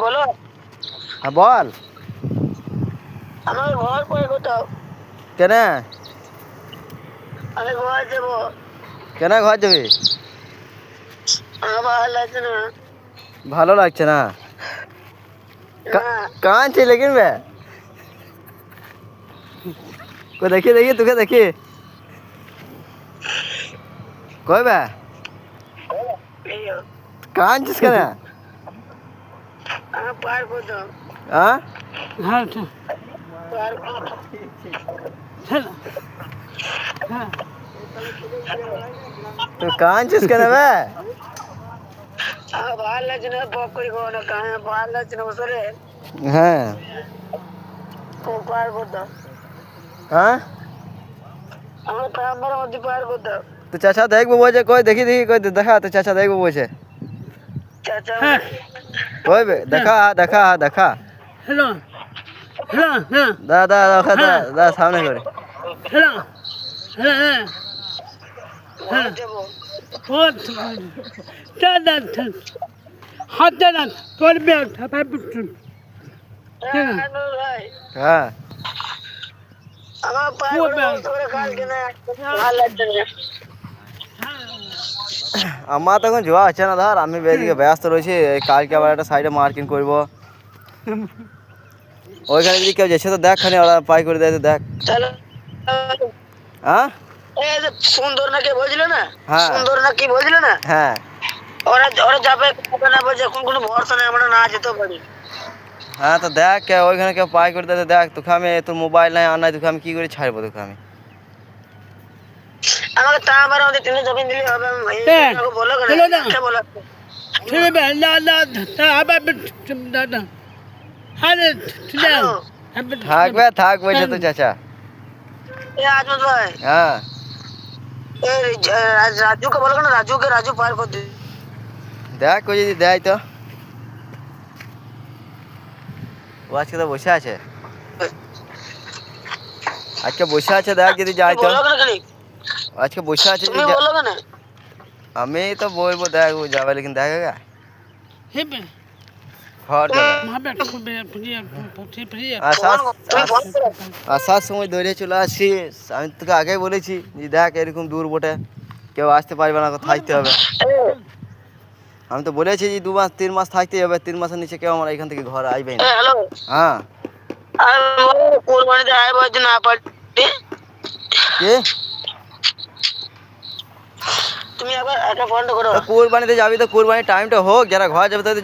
বলো। হ্যাঁ বল। আমার ঘর করে কোথাও। কেন? আমি ঘর যাবো। কেন ঘর যাবি? আমার ভালো লাগছে না। ভালো লাগছে না? না। কাঁদছিস লেকিন বে? দেখি দেখি তোকে দেখি কই বে কাঁদছিস কেন? আমার পার কোথাও। হ্যাঁ পার তুই কাঁদছিস কেন বে? আমার ভালো লাগছে না, বক করি কোনো কাজ ভালো লাগছে না বসরে। হ্যাঁ পার কোথাও। হ্যাঁ আমার পাম্বার মধ্যে পার কোথাও। তো চাচা দেখবো বলছে, কই দেখি দেখি কই দেখা তো চাচা দেখবো বলছে। চাচা কই বে দেখা দেখা দেখা হ্যালো হ্যালো হ্যাঁ দা দা দেখা দা দা সামনে করে হ্যালো হ্যাঁ হ্যাঁ হ্যাঁ যাবো। হাত দেন করবে হ্যাঁ আমার পার করে কালকে না ভালো লাগছে না। আমার তো এখন যাওয়া হচ্ছে না ধর, আমি এদিকে ব্যস্ত রয়েছি। এই কালকে আবার একটা সাইডে মার্কিং করবো, ওইখানে যদি কেউ যেছে তো দেখ খানি ওরা পাই করে দেয় তো দেখ। চলো। হ্যাঁ এই যে সুন্দর নাকি বলছিল না, হ্যাঁ সুন্দর নাকি বলছিল না, হ্যাঁ ওরা ওরা যাবে না বলছে, এখন কোনো ভরসা নেই, আমরা না যেতেও পারি। হ্যাঁ তো দেখ ওইখানে কেউ পাই করে দেয় তো দেখ। তোকে আমি, তোর মোবাইল নাই আর নাই, তোকে আমি কী করে ছাড়বো তোকে আমি? আমাকে তা আমার আমাদের তিনটে জমিন দিলে হবে। আমি বলো কেন বলো। থাকবে থাক বলছে তো চাচা। আজমত ভাই, হ্যাঁ রাজুকে বলো কেন, রাজু পার করে দিই। দেখ ও যদি দেয় তো। ও আজকে তো বসে আছে, আজকে বসে আছে, দেখ যদি যায় তো। বলো কেন খালি আজকে বসে আছে তুমি যদি বলো কেন। আমি তো বলবো দেখ ও যাবে, লেকিন দেখেগা ঘর আসার সময় দৌড়ে চলে আসছিস। আমি তোকে আগেই বলেছি যে দেখ এরকম দূর বটে, কেউ আসতে পারবে না, থাকতে হবে। আমি তো বলেছি যে 2 মাস 3 মাস থাকতেই হবে, 3 মাসের নিচে কেউ আমার এখান থেকে ঘর আসবেই না। হ্যালো, হ্যাঁ কোরবানিতে আয় বলছে না পারি। কি তুমি আবার একটা ফোনটা করো। কোরবানিতে যাবি তো কোরবানির টাইমটা হোক, যারা ঘর যাবে তাদের